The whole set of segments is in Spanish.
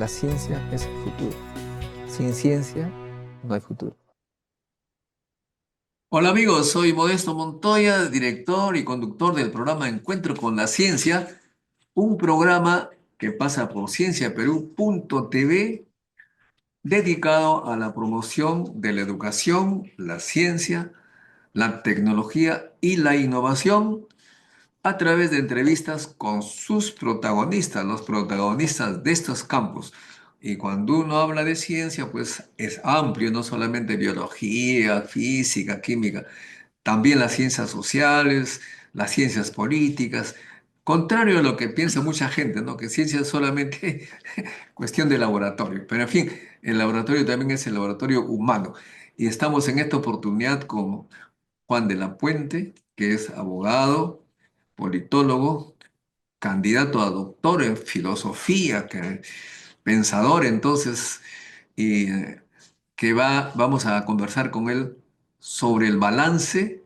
la ciencia es el futuro. Sin ciencia no hay futuro. Hola amigos, soy Modesto Montoya, director y conductor del programa Encuentro con la Ciencia, un programa que pasa por cienciaperú.tv dedicado a la promoción de la educación, la ciencia, la tecnología y la innovación a través de entrevistas con sus protagonistas, los protagonistas de estos campos. Y cuando uno habla de ciencia, pues es amplio, no solamente biología, física, química, también las ciencias sociales, las ciencias políticas, contrario a lo que piensa mucha gente, ¿no? Que ciencia es solamente cuestión de laboratorio. Pero en fin, el laboratorio también es el laboratorio humano. Y estamos en esta oportunidad con Juan de la Puente, que es abogado, politólogo, candidato a doctor en filosofía, que, pensador entonces, y vamos a conversar con él sobre el balance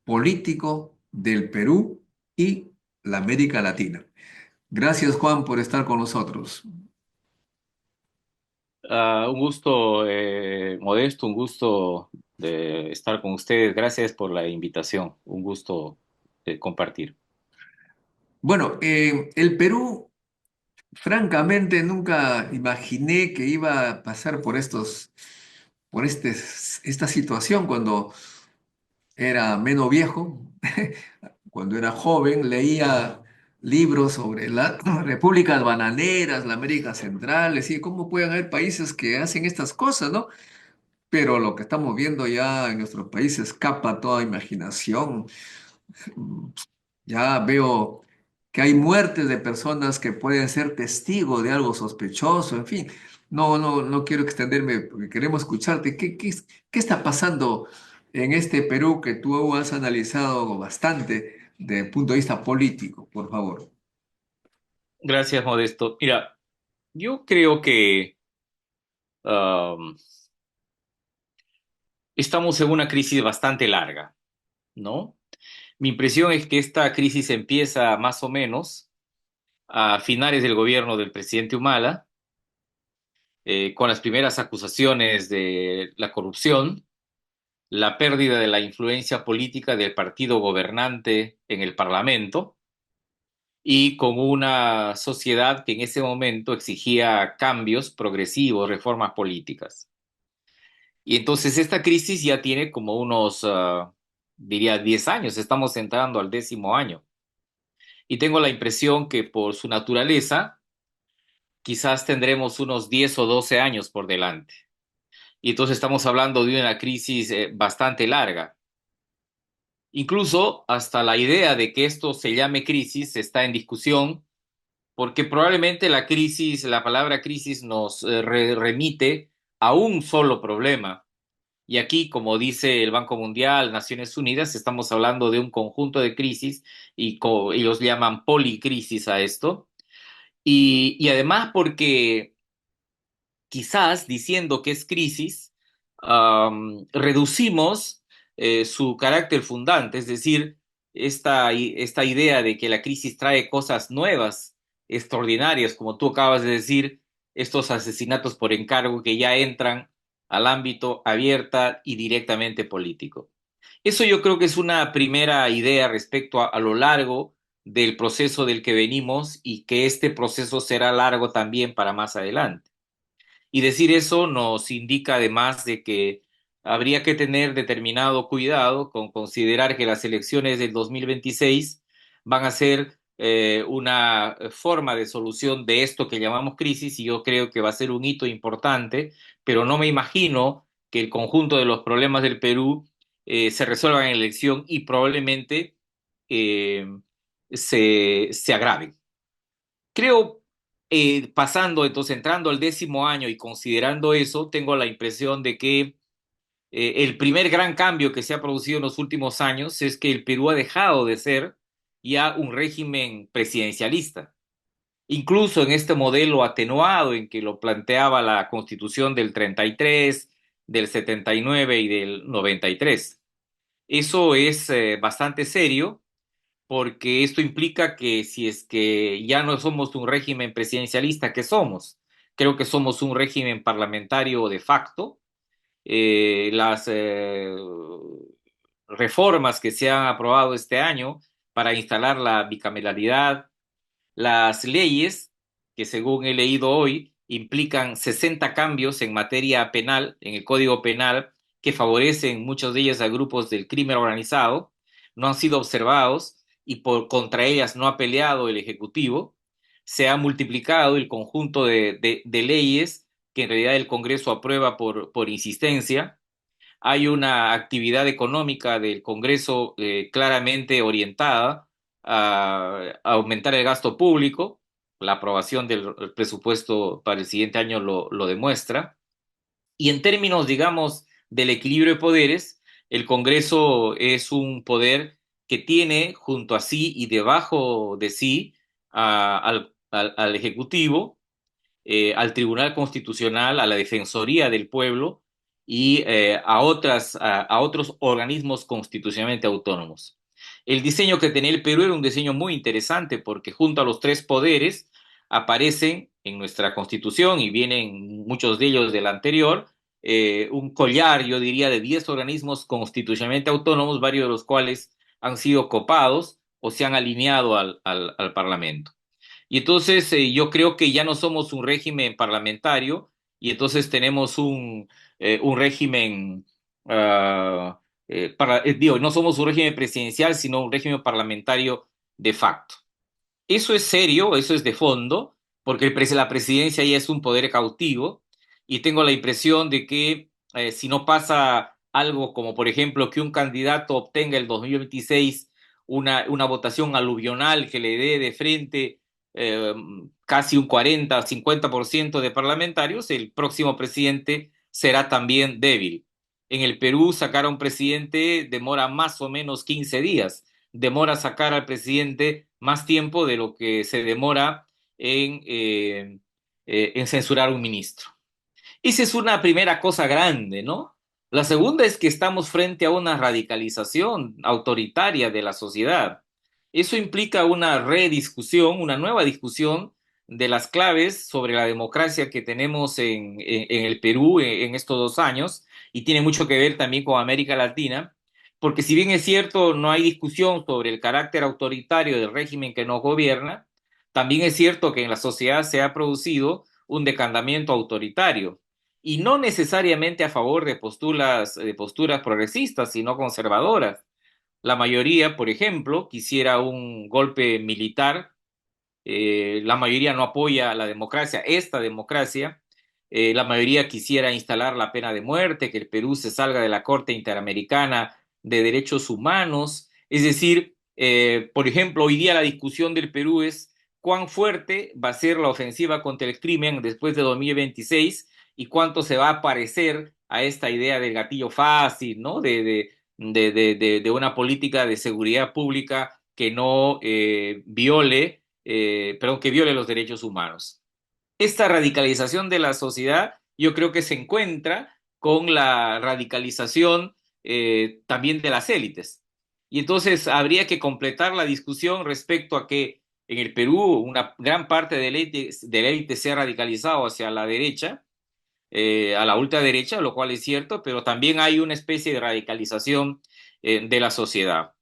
político del Perú y la América Latina. Gracias, Juan, por estar con nosotros. Un gusto, Modesto, un gusto de estar con ustedes. Gracias por la invitación. Un gusto de compartir. Bueno, el Perú, francamente, nunca imaginé que iba a pasar esta situación cuando era menos viejo, cuando era joven, leía libros sobre las repúblicas bananeras, la América Central, decía, ¿cómo pueden haber países que hacen estas cosas, no? Pero lo que estamos viendo ya en nuestro país escapa toda imaginación. Ya veo que hay muertes de personas que pueden ser testigos de algo sospechoso, en fin. No quiero extenderme porque queremos escucharte. ¿Qué está pasando en este Perú que tú has analizado bastante desde el punto de vista político, por favor? Gracias, Modesto. Mira, yo creo que um, estamos en una crisis bastante larga, ¿no? Mi impresión es que esta crisis empieza más o menos a finales del gobierno del presidente Humala, con las primeras acusaciones de la corrupción, la pérdida de la influencia política del partido gobernante en el Parlamento y con una sociedad que en ese momento exigía cambios progresivos, reformas políticas. Y entonces esta crisis ya tiene como unos, diría, 10 años, estamos entrando al 10.º año. Y tengo la impresión que por su naturaleza, quizás tendremos unos 10 o 12 años por delante. Y entonces estamos hablando de una crisis bastante larga. Incluso hasta la idea de que esto se llame crisis está en discusión, porque probablemente la crisis, la palabra crisis nos remite a un solo problema. Y aquí, como dice el Banco Mundial, Naciones Unidas, estamos hablando de un conjunto de crisis y ellos llaman policrisis a esto. Y además porque quizás diciendo que es crisis, reducimos su carácter fundante, es decir, esta idea de que la crisis trae cosas nuevas, extraordinarias, como tú acabas de decir, estos asesinatos por encargo que ya entran al ámbito abierta y directamente político. Eso yo creo que es una primera idea respecto a lo largo del proceso del que venimos y que este proceso será largo también para más adelante. Y decir eso nos indica además de que habría que tener determinado cuidado con considerar que las elecciones del 2026 van a ser una forma de solución de esto que llamamos crisis y yo creo que va a ser un hito importante, pero no me imagino que el conjunto de los problemas del Perú se resuelvan en elección y probablemente eh, se agraven. Creo, pasando, entonces entrando al 10.º año y considerando eso, tengo la impresión de que el primer gran cambio que se ha producido en los últimos años es que el Perú ha dejado de ser ya un régimen presidencialista. Incluso en este modelo atenuado en que lo planteaba la Constitución del 33, del 79 y del 93. Eso es bastante serio porque esto implica que si es que ya no somos un régimen presidencialista, ¿qué somos? Creo que somos un régimen parlamentario de facto. Las reformas que se han aprobado este año para instalar la bicameralidad, las leyes que según he leído hoy implican 60 cambios en materia penal, en el Código Penal, que favorecen muchos de ellos a grupos del crimen organizado, no han sido observados y contra ellas no ha peleado el Ejecutivo. Se ha multiplicado el conjunto de leyes que en realidad el Congreso aprueba por insistencia. Hay una actividad económica del Congreso claramente orientada a aumentar el gasto público. La aprobación del presupuesto para el siguiente año lo demuestra. Y en términos, digamos, del equilibrio de poderes, el Congreso es un poder que tiene junto a sí y debajo de sí al Ejecutivo, al Tribunal Constitucional, a la Defensoría del Pueblo y a otros organismos constitucionalmente autónomos. El diseño que tenía el Perú era un diseño muy interesante porque junto a los tres poderes aparecen en nuestra Constitución y vienen muchos de ellos del anterior, un collar, yo diría, de 10 organismos constitucionalmente autónomos, varios de los cuales han sido copados o se han alineado al Parlamento. Y entonces yo creo que ya no somos un régimen parlamentario y entonces tenemos un régimen, digo, no somos un régimen presidencial, sino un régimen parlamentario de facto. Eso es serio, eso es de fondo, porque la presidencia ya es un poder cautivo y tengo la impresión de que si no pasa algo como, por ejemplo, que un candidato obtenga el 2026 una votación aluvional que le dé de frente eh, casi un 40-50% de parlamentarios, el próximo presidente será también débil. En el Perú sacar a un presidente demora más o menos 15 días, demora sacar al presidente más tiempo de lo que se demora en censurar un ministro. Esa es una primera cosa grande, ¿no? La segunda es que estamos frente a una radicalización autoritaria de la sociedad. Eso implica una rediscusión, una nueva discusión de las claves sobre la democracia que tenemos en el Perú en estos 2 años y tiene mucho que ver también con América Latina, porque si bien es cierto, no hay discusión sobre el carácter autoritario del régimen que nos gobierna, también es cierto que en la sociedad se ha producido un decantamiento autoritario y no necesariamente a favor de posturas progresistas, sino conservadoras. La mayoría, por ejemplo, quisiera un golpe militar, la mayoría no apoya la democracia, esta democracia, la mayoría quisiera instalar la pena de muerte, que el Perú se salga de la Corte Interamericana de Derechos Humanos. Es decir, por ejemplo, hoy día la discusión del Perú es cuán fuerte va a ser la ofensiva contra el crimen después de 2026 y cuánto se va a parecer a esta idea del gatillo fácil, ¿no? De una política de seguridad pública que no que viole los derechos humanos. Esta radicalización de la sociedad yo creo que se encuentra con la radicalización también de las élites. Y entonces habría que completar la discusión respecto a que en el Perú una gran parte de la élite se ha radicalizado hacia la derecha, a la ultraderecha, lo cual es cierto, pero también hay una especie de radicalización de la sociedad.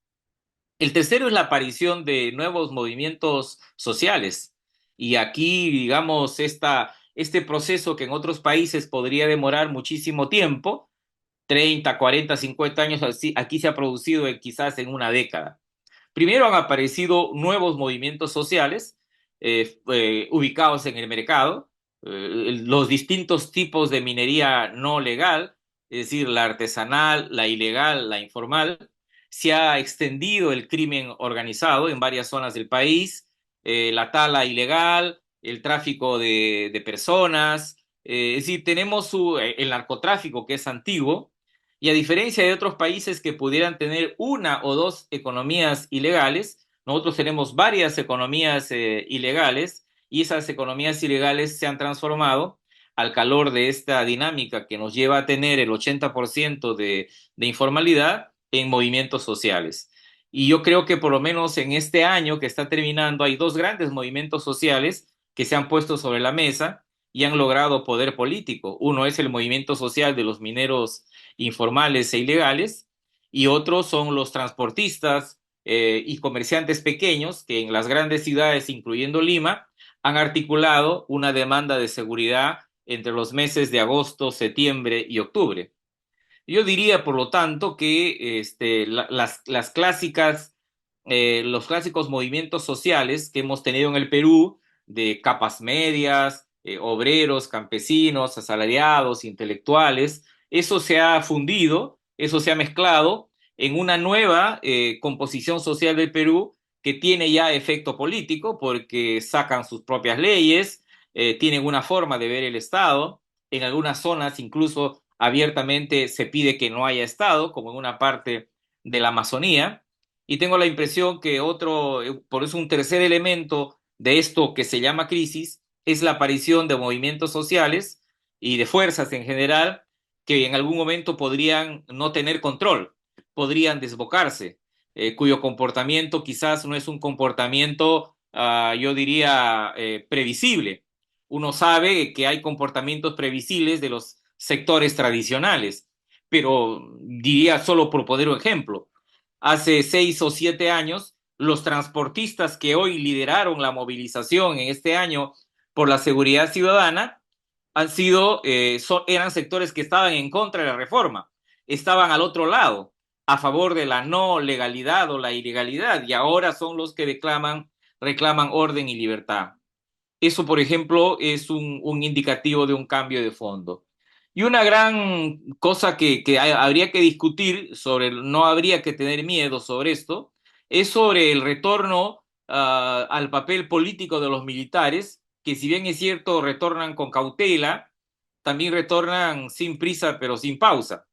El tercero es la aparición de nuevos movimientos sociales. Y aquí, digamos, este proceso que en otros países podría demorar muchísimo tiempo, 30, 40, 50 años, aquí se ha producido quizás en una década. Primero han aparecido nuevos movimientos sociales ubicados en el mercado, los distintos tipos de minería no legal, es decir, la artesanal, la ilegal, la informal. Se ha extendido el crimen organizado en varias zonas del país, la tala ilegal, el tráfico de personas, es decir, tenemos el narcotráfico que es antiguo, y a diferencia de otros países que pudieran tener una o dos economías ilegales, nosotros tenemos varias economías ilegales y esas economías ilegales se han transformado al calor de esta dinámica que nos lleva a tener el 80% de informalidad en movimientos sociales. Y yo creo que por lo menos en este año que está terminando hay dos grandes movimientos sociales que se han puesto sobre la mesa y han logrado poder político. Uno es el movimiento social de los mineros informales e ilegales, y otros son los transportistas y comerciantes pequeños que en las grandes ciudades, incluyendo Lima, han articulado una demanda de seguridad entre los meses de agosto, septiembre y octubre. Yo diría, por lo tanto, que las clásicas, los clásicos movimientos sociales que hemos tenido en el Perú, de capas medias, obreros, campesinos, asalariados, intelectuales, eso se ha fundido, eso se ha mezclado en una nueva composición social del Perú que tiene ya efecto político porque sacan sus propias leyes, tienen una forma de ver el Estado, en algunas zonas incluso abiertamente se pide que no haya Estado, como en una parte de la Amazonía, y tengo la impresión que por eso un tercer elemento de esto que se llama crisis es la aparición de movimientos sociales y de fuerzas en general que en algún momento podrían no tener control, podrían desbocarse, cuyo comportamiento quizás no es un comportamiento, yo diría, previsible. Uno sabe que hay comportamientos previsibles de los sectores tradicionales, pero diría solo por poner un ejemplo, hace 6 o 7 años, los transportistas que hoy lideraron la movilización en este año por la seguridad ciudadana eran sectores que estaban en contra de la reforma, estaban al otro lado, a favor de la no legalidad o la ilegalidad, y ahora son los que reclaman orden y libertad. Eso, por ejemplo, es un indicativo de un cambio de fondo. Y una gran cosa que habría que discutir no habría que tener miedo sobre esto, es sobre el retorno al papel político de los militares, que si bien es cierto, retornan con cautela, también retornan sin prisa, pero sin pausa.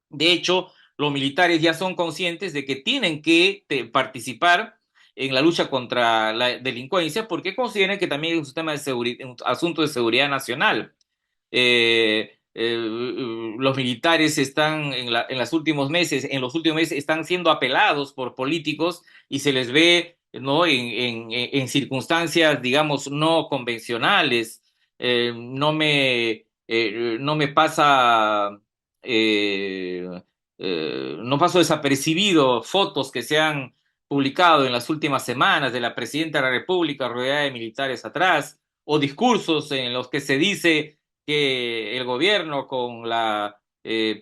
De hecho, los militares ya son conscientes de que tienen que participar en la lucha contra la delincuencia porque consideran que también es un tema de seguridad, un asunto de seguridad nacional. Los militares están en los últimos meses están siendo apelados por políticos y se les ve, ¿no? en circunstancias, digamos, no convencionales. No me pasa, eh, no paso desapercibido fotos que se han publicado en las últimas semanas de la presidenta de la República rodeada de militares atrás, o discursos en los que se dice que el gobierno con la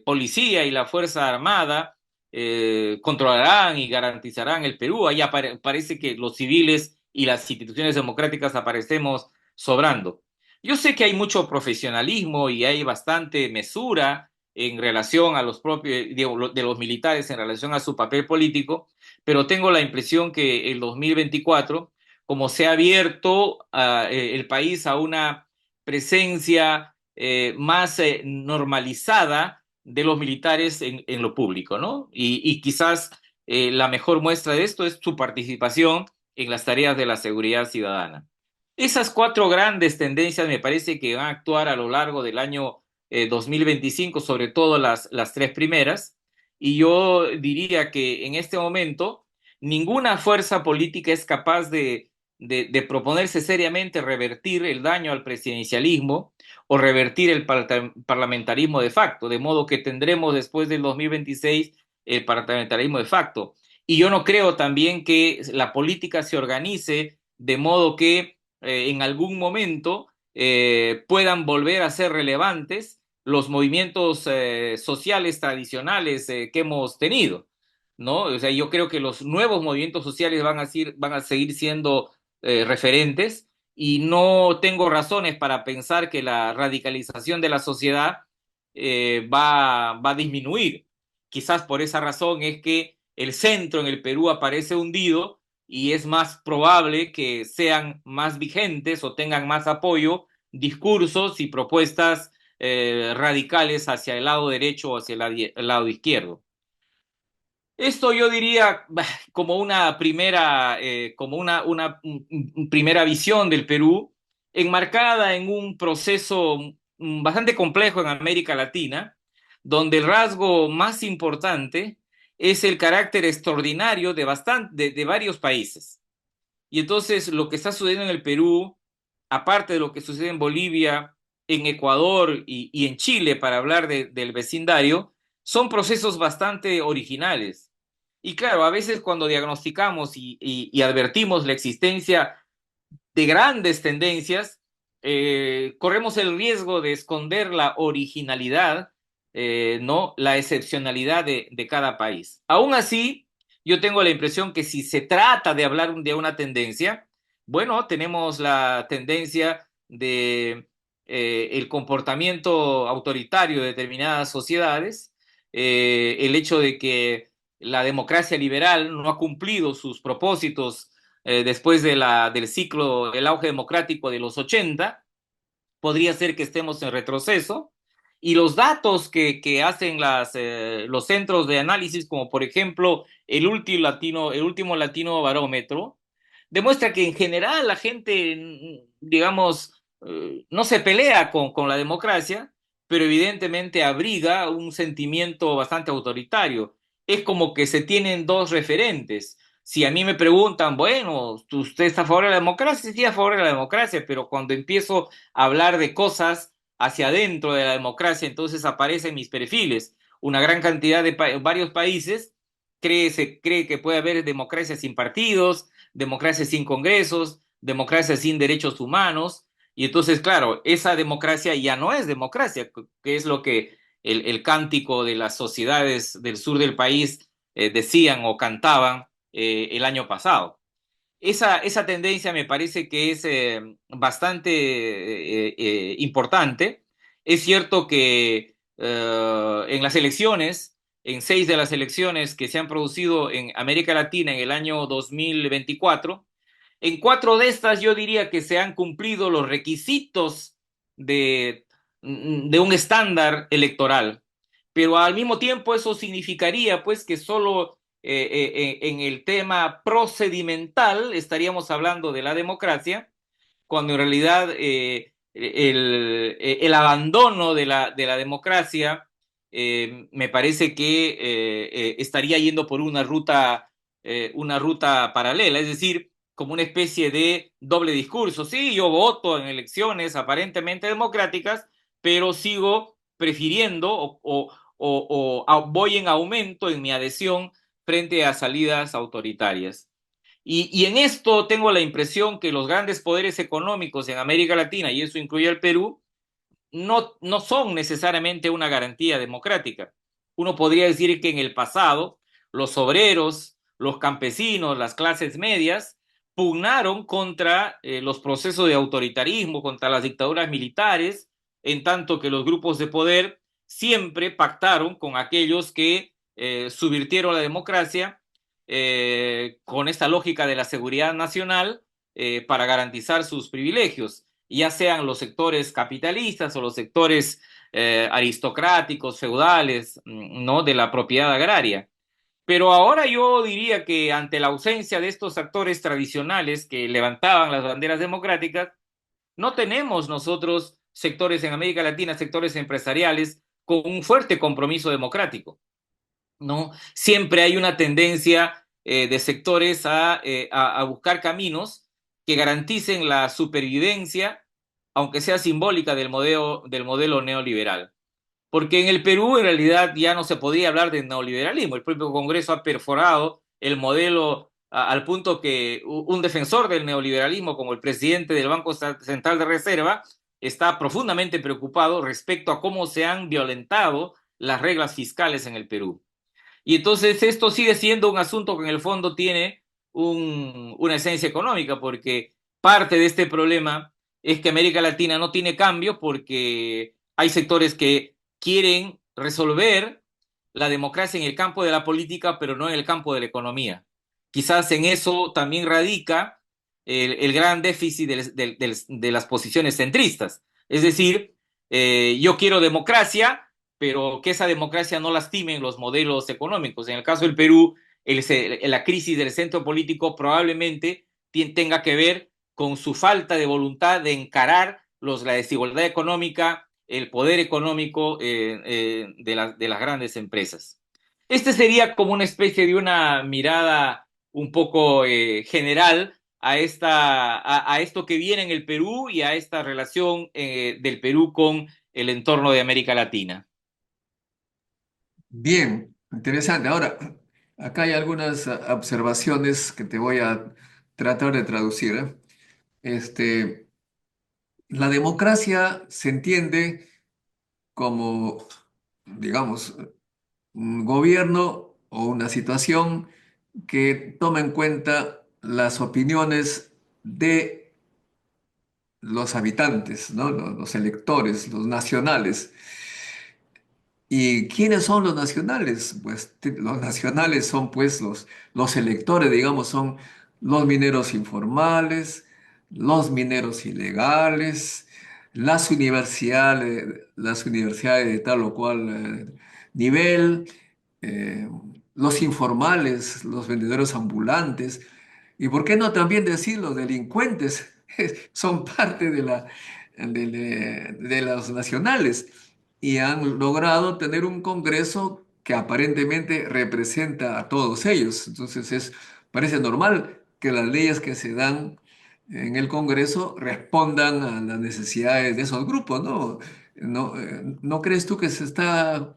policía y la Fuerza Armada controlarán y garantizarán el Perú. Ahí parece que los civiles y las instituciones democráticas aparecemos sobrando. Yo sé que hay mucho profesionalismo y hay bastante mesura en relación a los propios de los militares en relación a su papel político, pero tengo la impresión que el 2024, como se ha abierto el país a una presencia más normalizada de los militares en lo público, ¿no? Y quizás la mejor muestra de esto es su participación en las tareas de la seguridad ciudadana. Esas cuatro grandes tendencias me parece que van a actuar a lo largo del año 2025, sobre todo las tres primeras, y yo diría que en este momento ninguna fuerza política es capaz de proponerse seriamente revertir el daño al presidencialismo o revertir el parlamentarismo de facto, de modo que tendremos después del 2026 el parlamentarismo de facto. Y yo no creo también que la política se organice de modo que en algún momento puedan volver a ser relevantes los movimientos sociales tradicionales que hemos tenido, ¿no? O sea, yo creo que los nuevos movimientos sociales van a seguir siendo referentes, y no tengo razones para pensar que la radicalización de la sociedad va a disminuir. Quizás por esa razón es que el centro en el Perú aparece hundido y es más probable que sean más vigentes o tengan más apoyo discursos y propuestas radicales hacia el lado derecho o hacia el lado izquierdo. Esto yo diría como una primera, primera visión del Perú, enmarcada en un proceso bastante complejo en América Latina, donde el rasgo más importante es el carácter extraordinario de varios países. Y entonces lo que está sucediendo en el Perú aparte de lo que sucede en Bolivia, en Ecuador y en Chile, para hablar del vecindario, son procesos bastante originales. Y claro, a veces cuando diagnosticamos y advertimos la existencia de grandes tendencias, corremos el riesgo de esconder la originalidad, no la excepcionalidad de cada país. Aún así, yo tengo la impresión que si se trata de hablar de una tendencia, bueno, tenemos la tendencia de el comportamiento autoritario de determinadas sociedades, el hecho de que la democracia liberal no ha cumplido sus propósitos después del ciclo, el auge democrático de los 80, podría ser que estemos en retroceso. Y los datos que hacen los centros de análisis, como por ejemplo el último latino barómetro, demuestra que en general la gente, digamos, no se pelea con la democracia, pero evidentemente abriga un sentimiento bastante autoritario. Es como que se tienen dos referentes. Si a mí me preguntan, bueno, ¿usted está a favor de la democracia? Sí, a favor de la democracia, pero cuando empiezo a hablar de cosas hacia adentro de la democracia, entonces aparecen mis perfiles. Una gran cantidad de varios países se cree que puede haber democracia sin partidos, democracia sin congresos, democracia sin derechos humanos, y entonces, claro, esa democracia ya no es democracia, que es lo que el cántico de las sociedades del sur del país decían o cantaban el año pasado. Esa tendencia me parece que es bastante importante. Es cierto que en las elecciones, en 6 de las elecciones que se han producido en América Latina en el año 2024, en 4 de estas yo diría que se han cumplido los requisitos de un estándar electoral, pero al mismo tiempo eso significaría pues que solo en el tema procedimental estaríamos hablando de la democracia, cuando en realidad el abandono de la democracia me parece que estaría yendo por una ruta paralela, es decir, como una especie de doble discurso. Sí, yo voto en elecciones aparentemente democráticas, pero sigo prefiriendo o voy en aumento en mi adhesión frente a salidas autoritarias. Y en esto tengo la impresión que los grandes poderes económicos en América Latina, y eso incluye al Perú, no son necesariamente una garantía democrática. Uno podría decir que en el pasado los obreros, los campesinos, las clases medias pugnaron contra los procesos de autoritarismo, contra las dictaduras militares, en tanto que los grupos de poder siempre pactaron con aquellos que subvirtieron la democracia con esta lógica de la seguridad nacional para garantizar sus privilegios, ya sean los sectores capitalistas o los sectores aristocráticos, feudales, ¿no? De la propiedad agraria. Pero ahora yo diría que ante la ausencia de estos actores tradicionales que levantaban las banderas democráticas, no tenemos nosotros sectores en América Latina, sectores empresariales con un fuerte compromiso democrático, ¿no? Siempre hay una tendencia de sectores a buscar caminos que garanticen la supervivencia, aunque sea simbólica, del modelo neoliberal. Porque en el Perú en realidad ya no se podía hablar de neoliberalismo. El propio Congreso ha perforado el modelo al punto que un defensor del neoliberalismo, como el presidente del Banco Central de Reserva, está profundamente preocupado respecto a cómo se han violentado las reglas fiscales en el Perú. Y entonces esto sigue siendo un asunto que en el fondo tiene una esencia económica, porque parte de este problema es que América Latina no tiene cambio porque hay sectores que quieren resolver la democracia en el campo de la política, pero no en el campo de la economía. Quizás en eso también radica el gran déficit de las posiciones centristas. Es decir, yo quiero democracia, pero que esa democracia no lastime los modelos económicos. En el caso del Perú, la crisis del centro político probablemente tenga que ver con su falta de voluntad de encarar la desigualdad económica, el poder económico de las grandes empresas. Este sería como una especie de una mirada un poco general a esto que viene en el Perú y a esta relación del Perú con el entorno de América Latina. Bien, interesante. Ahora, acá hay algunas observaciones que te voy a tratar de traducir, ¿eh? Este, la democracia se entiende como, digamos, un gobierno o una situación que toma en cuenta las opiniones de los habitantes, ¿no? Los electores, los nacionales. ¿Y quiénes son los nacionales? Pues los nacionales son pues los electores, digamos, son los mineros informales, los mineros ilegales, las universidades de tal o cual nivel, eh, los informales, los vendedores ambulantes, y por qué no también decir los delincuentes, son parte de los nacionales y han logrado tener un Congreso que aparentemente representa a todos ellos. Entonces parece normal que las leyes que se dan en el Congreso respondan a las necesidades de esos grupos, ¿no? ¿No crees tú que se está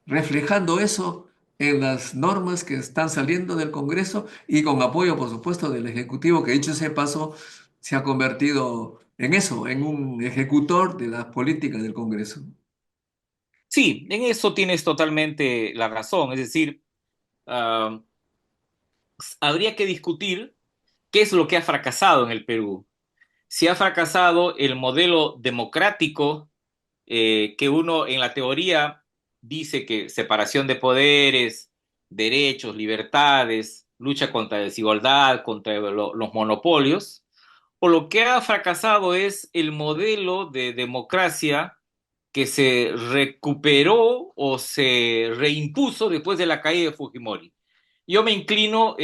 reflejando eso en las normas que están saliendo del Congreso y con apoyo, por supuesto, del Ejecutivo, que dicho sea paso, se ha convertido en eso, en un ejecutor de las políticas del Congreso? Sí, en eso tienes totalmente la razón. Es decir, uh, habría que discutir qué es lo que ha fracasado en el Perú. Si ha fracasado el modelo democrático que uno en la teoría dice que separación de poderes, derechos, libertades, lucha contra la desigualdad, contra los monopolios, o lo que ha fracasado es el modelo de democracia que se recuperó o se reimpuso después de la caída de Fujimori. Yo me inclino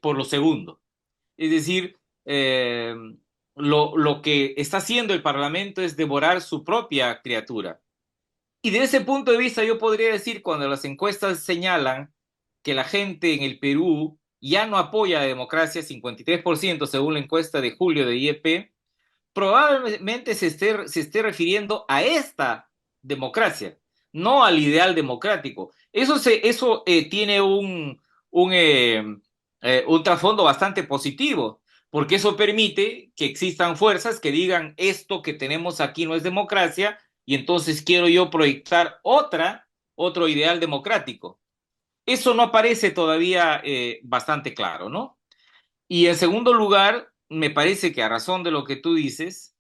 por lo segundo. Es decir, lo que está haciendo el Parlamento es devorar su propia criatura. Y desde ese punto de vista yo podría decir, cuando las encuestas señalan que la gente en el Perú ya no apoya la democracia, 53% según la encuesta de julio de IEP, probablemente se esté refiriendo a esta democracia, no al ideal democrático. Eso tiene un trasfondo bastante positivo, porque eso permite que existan fuerzas que digan esto que tenemos aquí no es democracia y entonces quiero yo proyectar otro ideal democrático. Eso no aparece todavía bastante claro, ¿no? Y en segundo lugar, me parece que a razón de lo que tú dices,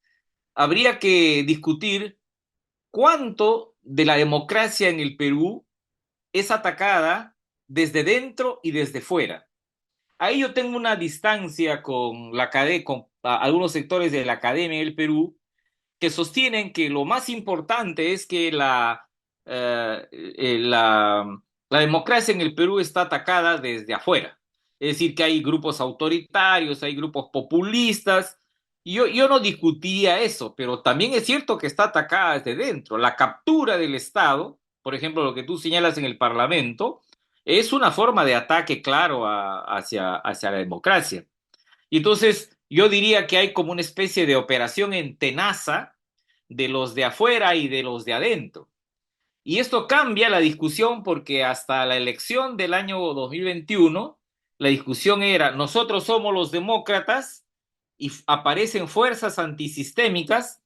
habría que discutir cuánto de la democracia en el Perú es atacada desde dentro y desde fuera. Ahí yo tengo una distancia con algunos sectores de la academia del Perú que sostienen que lo más importante es que eh, eh, la, la democracia en el Perú está atacada desde afuera. Es decir, que hay grupos autoritarios, hay grupos populistas. Y yo no discutía eso, pero también es cierto que está atacada desde dentro. La captura del Estado, por ejemplo, lo que tú señalas en el Parlamento, es una forma de ataque claro hacia la democracia. Y entonces yo diría que hay como una especie de operación en tenaza de los de afuera y de los de adentro. Y esto cambia la discusión porque hasta la elección del año 2021, la discusión era, nosotros somos los demócratas y aparecen fuerzas antisistémicas,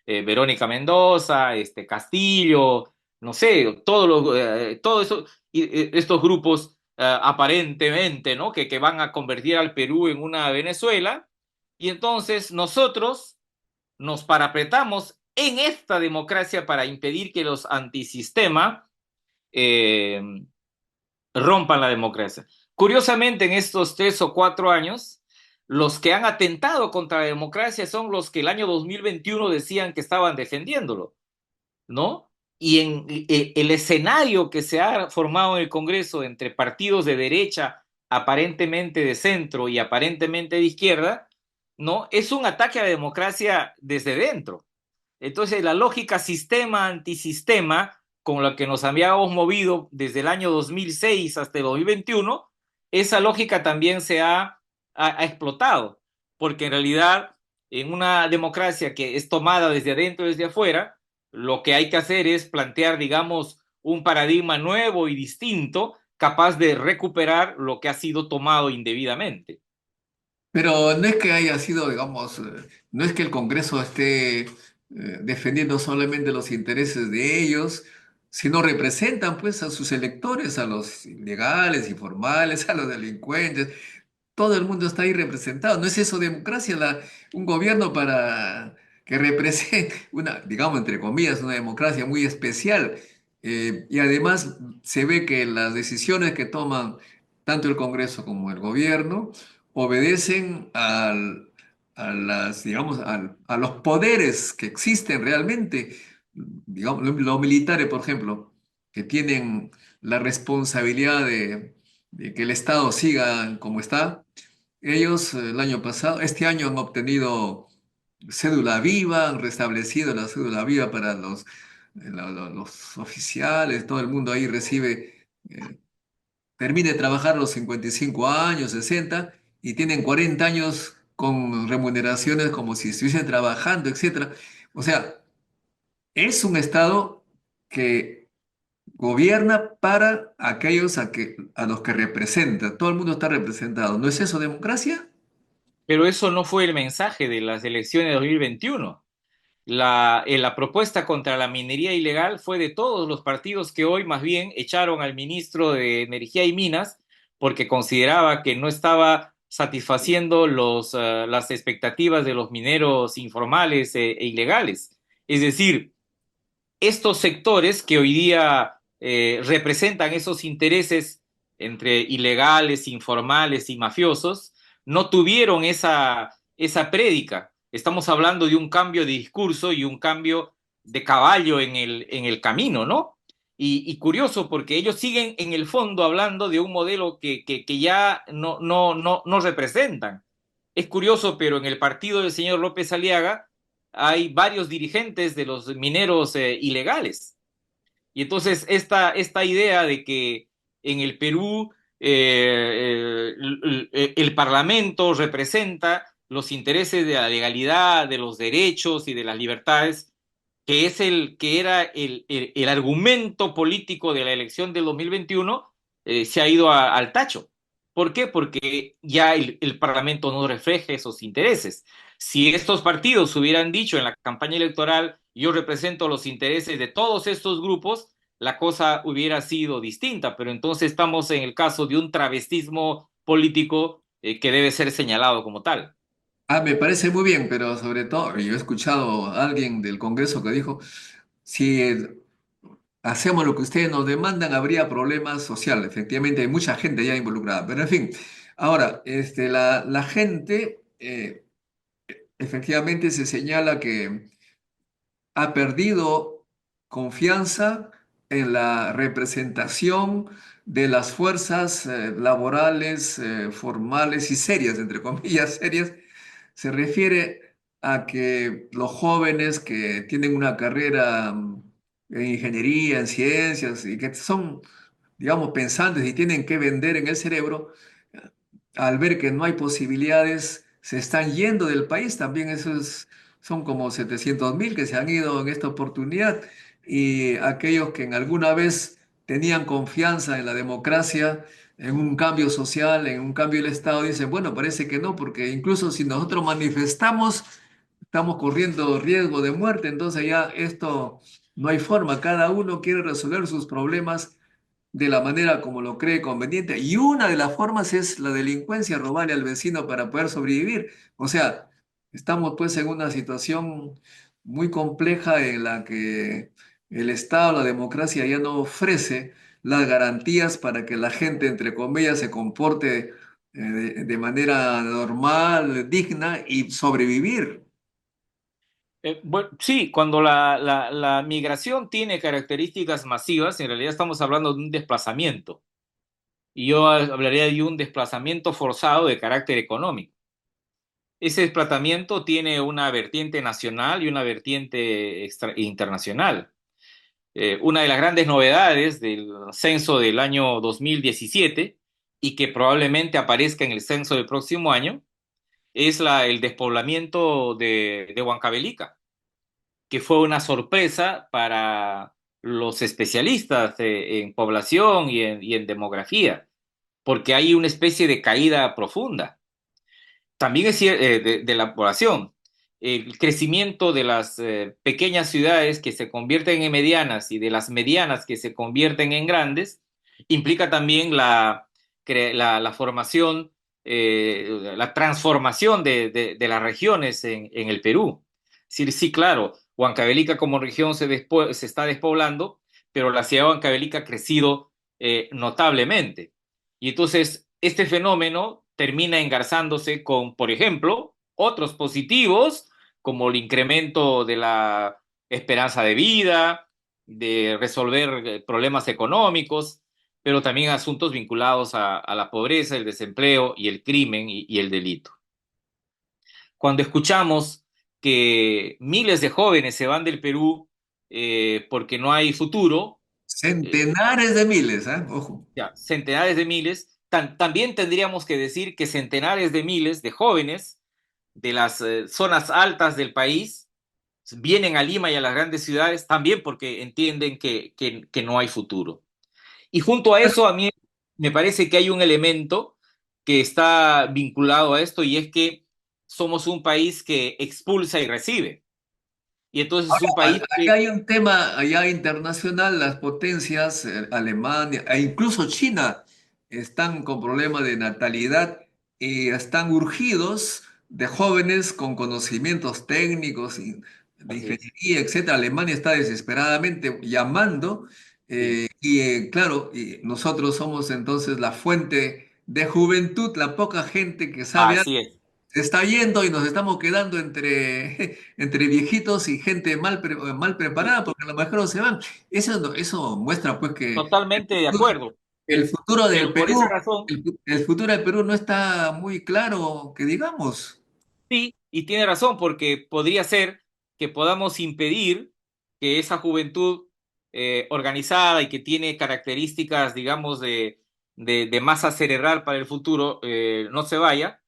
Verónica Mendoza, Castillo, no sé, todo eso, estos grupos aparentemente, ¿no? Que van a convertir al Perú en una Venezuela, y entonces nosotros nos parapetamos en esta democracia para impedir que los antisistema eh, rompan la democracia. Curiosamente, en estos 3 o 4 años, los que han atentado contra la democracia son los que el año 2021 decían que estaban defendiéndolo, ¿no? Y en el escenario que se ha formado en el Congreso entre partidos de derecha, aparentemente de centro y aparentemente de izquierda, ¿no? Es un ataque a la democracia desde dentro. Entonces, la lógica sistema-antisistema con la que nos habíamos movido desde el año 2006 hasta el 2021, esa lógica también ha explotado. porque en realidad en una democracia que es tomada desde adentro y desde afuera, lo que hay que hacer es plantear, digamos, un paradigma nuevo y distinto, capaz de recuperar lo que ha sido tomado indebidamente. Pero no es que haya sido, digamos, no es que el Congreso esté defendiendo solamente los intereses de ellos, sino representan pues a sus electores, a los ilegales, informales, a los delincuentes. Todo el mundo está ahí representado. ¿No es eso democracia? Un gobierno para que represente una, digamos, entre comillas, una democracia muy especial. Y además se ve que las decisiones que toman tanto el Congreso como el gobierno obedecen a las, digamos, a los poderes que existen realmente. Digamos, los militares, por ejemplo, que tienen la responsabilidad de que el Estado siga como está. Ellos el año pasado, este año han obtenido cédula viva, han restablecido la cédula viva para los oficiales, todo el mundo ahí recibe, termina de trabajar a los 55 años, 60, y tienen 40 años con remuneraciones como si estuviesen trabajando, etcétera. O sea, es un Estado que gobierna para aquellos a los que representa. Todo el mundo está representado. ¿No es eso democracia? Pero eso no fue el mensaje de las elecciones de 2021. La propuesta contra la minería ilegal fue de todos los partidos que hoy más bien echaron al ministro de Energía y Minas porque consideraba que no estaba satisfaciendo las expectativas de los mineros informales e ilegales. Es decir, estos sectores que hoy día representan esos intereses entre ilegales, informales y mafiosos, no tuvieron esa prédica. Estamos hablando de un cambio de discurso y un cambio de caballo en el camino, ¿no? Y curioso porque ellos siguen en el fondo hablando de un modelo que ya no representan. Es curioso, pero en el partido del señor López Aliaga hay varios dirigentes de los mineros ilegales. Y entonces esta idea de que en el Perú el Parlamento representa los intereses de la legalidad, de los derechos y de las libertades, que es que era el argumento político de la elección del 2021, se ha ido al tacho. ¿Por qué? Porque ya el Parlamento no refleja esos intereses. Si estos partidos hubieran dicho en la campaña electoral, yo represento los intereses de todos estos grupos, la cosa hubiera sido distinta, pero entonces estamos en el caso de un travestismo político que debe ser señalado como tal. Ah, me parece muy bien, pero sobre todo, yo he escuchado a alguien del Congreso que dijo, si hacemos lo que ustedes nos demandan, habría problemas sociales. Efectivamente, hay mucha gente ya involucrada, pero en fin, ahora, la gente, efectivamente se señala que ha perdido confianza en la representación de las fuerzas laborales, formales y serias, entre comillas, serias. Se refiere a que los jóvenes que tienen una carrera en ingeniería, en ciencias, y que son, digamos, pensantes y tienen que vender en el cerebro, al ver que no hay posibilidades, se están yendo del país. También son como 700.000 que se han ido en esta oportunidad. Y aquellos que en alguna vez tenían confianza en la democracia, en un cambio social, en un cambio del Estado, dicen, bueno, parece que no, porque incluso si nosotros manifestamos, estamos corriendo riesgo de muerte. Entonces ya esto no hay forma. Cada uno quiere resolver sus problemas de la manera como lo cree conveniente. Y una de las formas es la delincuencia, robarle al vecino para poder sobrevivir. O sea, estamos pues en una situación muy compleja en la que el Estado, la democracia ya no ofrece las garantías para que la gente, entre comillas, se comporte de manera normal, digna y sobrevivir. Bueno, sí, cuando la migración tiene características masivas, en realidad estamos hablando de un desplazamiento. Y yo hablaría de un desplazamiento forzado de carácter económico. Ese desplazamiento tiene una vertiente nacional y una vertiente internacional. Una de las grandes novedades del censo del año 2017 y que probablemente aparezca en el censo del próximo año es el despoblamiento de Huancavelica, que fue una sorpresa para los especialistas en población y en demografía, porque hay una especie de caída profunda. También es de la población. El crecimiento de las pequeñas ciudades que se convierten en medianas y de las medianas que se convierten en grandes implica también la formación, la transformación de las regiones en el Perú. Sí, sí, claro, Huancavelica como región se está despoblando, pero la ciudad de Huancavelica ha crecido notablemente. Y entonces, este fenómeno termina engarzándose con, por ejemplo, otros positivos, como el incremento de la esperanza de vida, de resolver problemas económicos, pero también asuntos vinculados a la pobreza, el desempleo y el crimen y el delito. Cuando escuchamos que miles de jóvenes se van del Perú porque no hay futuro, Centenares de miles, ¿eh? Ojo. ya, centenares de miles, también tendríamos que decir que centenares de miles de jóvenes de las zonas altas del país vienen a Lima y a las grandes ciudades también porque entienden que no hay futuro. Y junto a eso, a mí me parece que hay un elemento que está vinculado a esto y es que somos un país que expulsa y recibe. Y entonces es un país Ahí que... hay un tema allá internacional, las potencias, Alemania e incluso China están con problemas de natalidad y están urgidos de jóvenes con conocimientos técnicos y de Así es, ingeniería, etcétera. Alemania está desesperadamente llamando sí. claro, y nosotros somos entonces la fuente de juventud, la poca gente que sabe Así es. se está yendo y nos estamos quedando entre, entre viejitos y gente mal Sí, preparada porque a lo mejor se van. Eso muestra pues que totalmente de acuerdo. el futuro del Pero por esa Perú, razón, el futuro del Perú no está muy claro, que digamos. sí, y tiene razón, porque podría ser que podamos impedir que esa juventud organizada y que tiene características, digamos, de masa cerebral para el futuro no se vaya.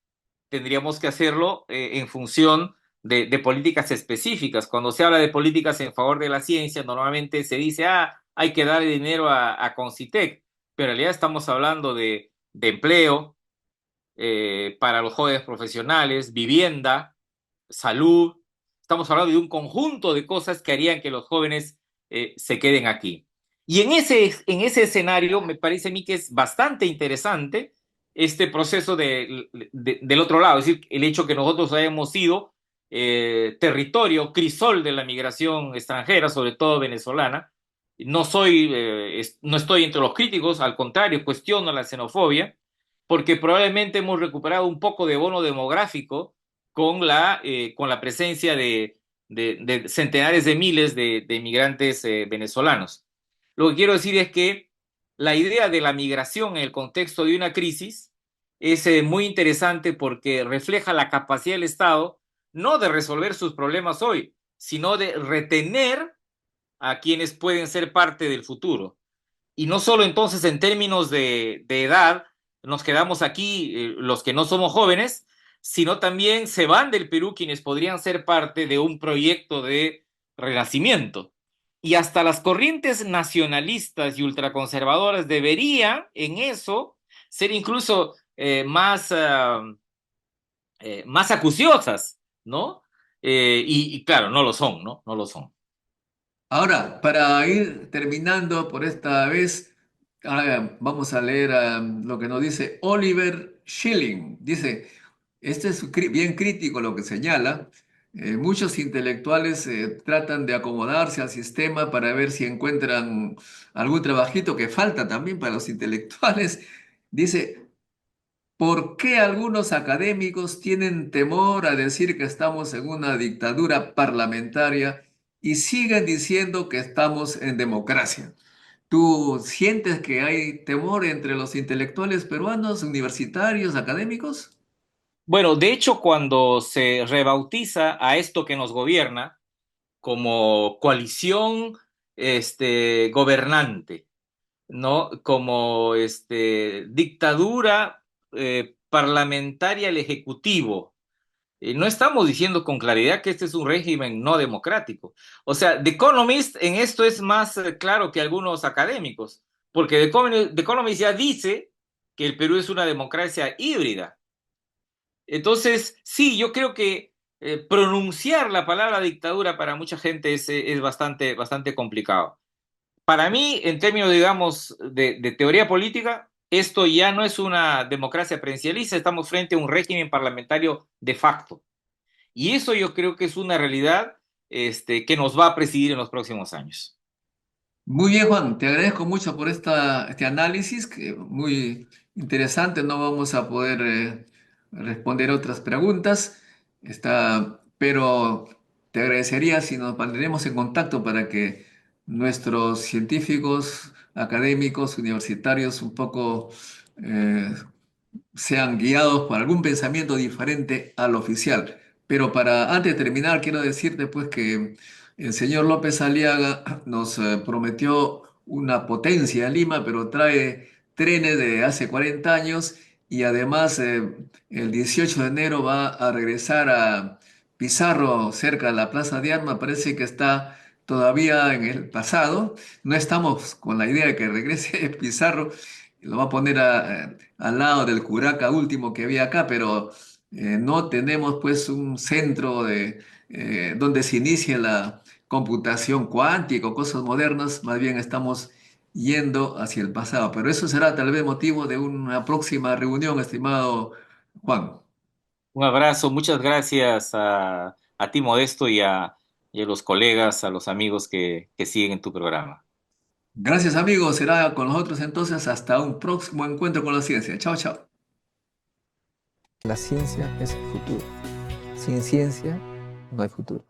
Tendríamos que hacerlo en función de políticas específicas. Cuando se habla de políticas en favor de la ciencia, normalmente se dice, ah, hay que darle dinero a Concitec, pero en realidad estamos hablando de empleo para los jóvenes profesionales, vivienda, salud. Estamos hablando de un conjunto de cosas que harían que los jóvenes se queden aquí. Y en ese escenario me parece a mí que es bastante interesante este proceso del otro lado, es decir, el hecho que nosotros hayamos sido territorio, crisol de la migración extranjera, sobre todo venezolana. No estoy entre los críticos, al contrario, cuestiono la xenofobia, porque probablemente hemos recuperado un poco de bono demográfico con la presencia de centenares de miles de inmigrantes venezolanos. Lo que quiero decir es que la idea de la migración en el contexto de una crisis es muy interesante porque refleja la capacidad del Estado no de resolver sus problemas hoy, sino de retener a quienes pueden ser parte del futuro. Y no solo entonces en términos de edad, nos quedamos aquí los que no somos jóvenes, sino también se van del Perú quienes podrían ser parte de un proyecto de renacimiento. Y hasta las corrientes nacionalistas y ultraconservadoras deberían en eso ser incluso más acuciosas, ¿no? Y claro, no lo son, ¿no? No lo son. Ahora, para ir terminando por esta vez, ahora vamos a leer lo que nos dice Oliver Schilling. Dice, este es bien crítico lo que señala. Muchos intelectuales tratan de acomodarse al sistema para ver si encuentran algún trabajito que falta también para los intelectuales. Dice, ¿por qué algunos académicos tienen temor a decir que estamos en una dictadura parlamentaria y siguen diciendo que estamos en democracia? ¿Tú sientes que hay temor entre los intelectuales peruanos, universitarios, académicos? Bueno, de hecho, cuando se rebautiza a esto que nos gobierna como coalición gobernante, ¿no? Como dictadura parlamentaria al Ejecutivo, No estamos diciendo con claridad que este es un régimen no democrático. O sea, The Economist en esto es más claro que algunos académicos, porque The Economist ya dice que el Perú es una democracia híbrida. Entonces, sí, yo creo que pronunciar la palabra dictadura para mucha gente es bastante, bastante complicado. Para mí, en términos, digamos, de teoría política, esto ya no es una democracia presidencialista, estamos frente a un régimen parlamentario de facto. Y eso yo creo que es una realidad que nos va a presidir en los próximos años. Muy bien, Juan, te agradezco mucho por este análisis, que muy interesante. No vamos a poder responder otras preguntas, pero te agradecería si nos mantendremos en contacto para que nuestros científicos, académicos, universitarios, un poco eh, sean guiados por algún pensamiento diferente al oficial. Pero antes de terminar, quiero decirte pues que el señor López Aliaga nos prometió una potencia en Lima, pero trae trenes de hace 40 años y además el 18 de enero va a regresar a Pizarro, cerca de la Plaza de Armas. Parece que está todavía en el pasado. No estamos con la idea de que regrese Pizarro, lo va a poner al lado del Curaca último que había acá, pero no tenemos pues un centro donde se inicie la computación cuántica o cosas modernas, más bien estamos yendo hacia el pasado, pero eso será tal vez motivo de una próxima reunión, estimado Juan. Un abrazo, muchas gracias a ti, Modesto, y a los colegas, a los amigos que siguen tu programa. Gracias amigos, será con nosotros entonces hasta un próximo encuentro con la ciencia. Chao, chao. La ciencia es el futuro. Sin ciencia no hay futuro.